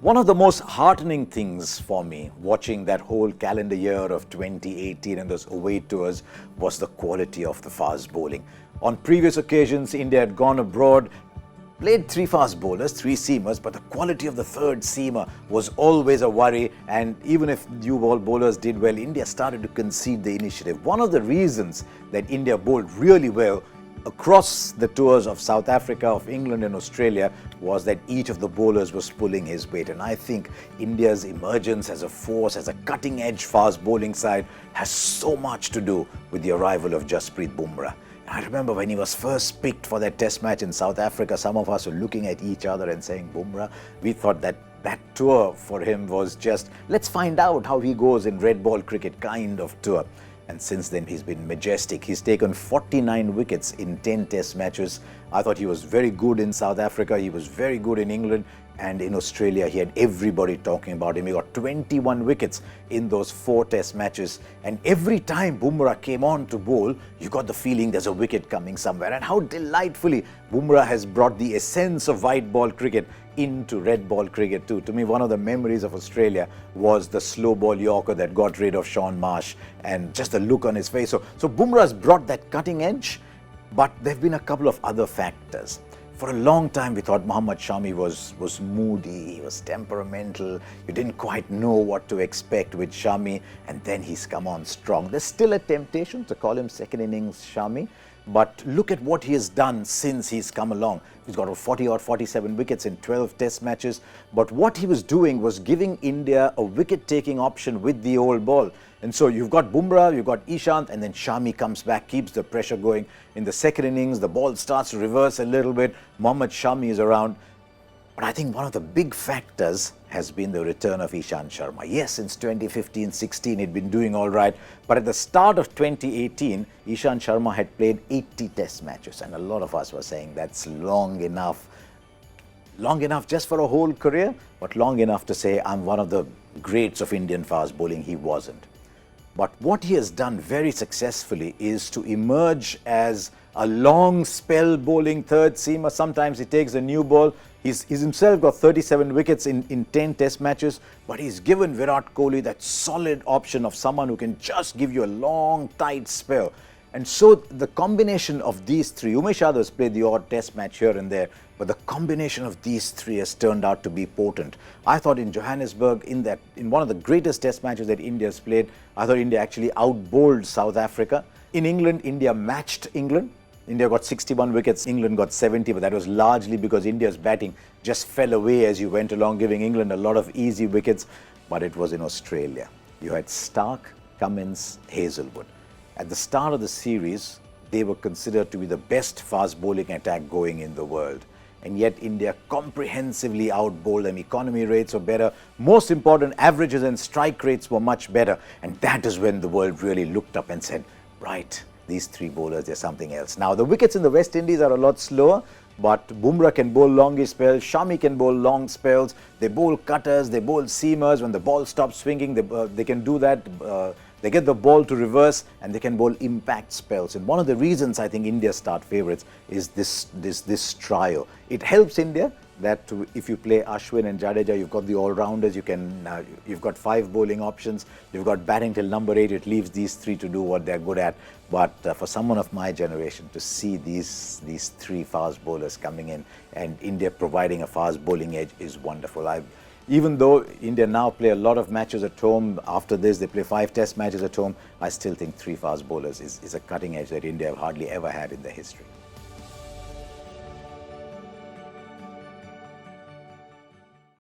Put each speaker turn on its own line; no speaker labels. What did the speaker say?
One of the most heartening things for me watching that whole calendar year of 2018 and those away tours was the quality of the fast bowling. On previous occasions, India had gone abroad, played three fast bowlers, three seamers, but the quality of the third seamer was always a worry. And even if new ball bowlers did well, India started to concede the initiative. One of the reasons that India bowled really well across the tours of South Africa, of England and Australia was that each of the bowlers was pulling his weight. And I think India's emergence as a force, as a cutting-edge fast bowling side has so much to do with the arrival of Jasprit Bumrah. I remember when he was first picked for that test match in South Africa, some of us were looking at each other and saying, Bumrah, we thought that tour for him was just, let's find out how he goes in red ball cricket kind of tour. And since then, he's been majestic. He's taken 49 wickets in 10 test matches. I thought he was very good in South Africa. He was very good in England. And in Australia, he had everybody talking about him. He got 21 wickets in those 4 test matches. And every time Bumrah came on to bowl, you got the feeling there's a wicket coming somewhere. And how delightfully Bumrah has brought the essence of white ball cricket into red ball cricket too. To me, one of the memories of Australia was the slow ball Yorker that got rid of Sean Marsh and just the look on his face. So Bumrah's brought that cutting edge, but there have been a couple of other factors. For a long time, we thought Mohammed Shami was moody, he was temperamental. You didn't quite know what to expect with Shami, and then he's come on strong. There's still a temptation to call him second innings Shami, but look at what he has done since he's come along. He's got 40 or 47 wickets in 12 test matches. But what he was doing was giving India a wicket-taking option with the old ball. And so you've got Bumrah, you've got Ishant, and then Shami comes back, keeps the pressure going. In the second innings, the ball starts to reverse a little bit. Mohammed Shami is around. But I think one of the big factors has been the return of Ishant Sharma. Yes, since 2015-16, he'd been doing all right. But at the start of 2018, Ishant Sharma had played 80 test matches. And a lot of us were saying that's long enough. Long enough just for a whole career, but long enough to say I'm one of the greats of Indian fast bowling. He wasn't. But what he has done very successfully is to emerge as a long spell bowling third seamer. Sometimes he takes a new ball. He's himself got 37 wickets in 10 test matches, but he's given Virat Kohli that solid option of someone who can just give you a long, tight spell. And so the combination of these three, Umesh Yadav has played the odd test match here and there, but the combination of these three has turned out to be potent. I thought in Johannesburg, in one of the greatest test matches that India has played, I thought India actually out-bowled South Africa. In England, India matched England. India got 61 wickets, England got 70, but that was largely because India's batting just fell away as you went along, giving England a lot of easy wickets. But it was in Australia. You had Stark, Cummins, Hazelwood. At the start of the series, they were considered to be the best fast bowling attack going in the world. And yet India comprehensively outbowled them. Economy rates were better. Most important, averages and strike rates were much better. And that is when the world really looked up and said, right, these three bowlers, they're something else. Now, the wickets in the West Indies are a lot slower, but Bumrah can bowl longish spells, Shami can bowl long spells, they bowl cutters, they bowl seamers. When the ball stops swinging, they can do that. They get the ball to reverse and they can bowl impact spells. And one of the reasons I think India start favourites is this trio. It helps India that if you play Ashwin and Jadeja, you've got the all-rounders, you've got 5 bowling options, you've got batting till number 8, it leaves these three to do what they're good at. But for someone of my generation to see these three fast bowlers coming in and India providing a fast bowling edge is wonderful. Even though India now play a lot of matches at home, after this they play 5 test matches at home, I still think 3 fast bowlers is a cutting edge that India have hardly ever had in their history.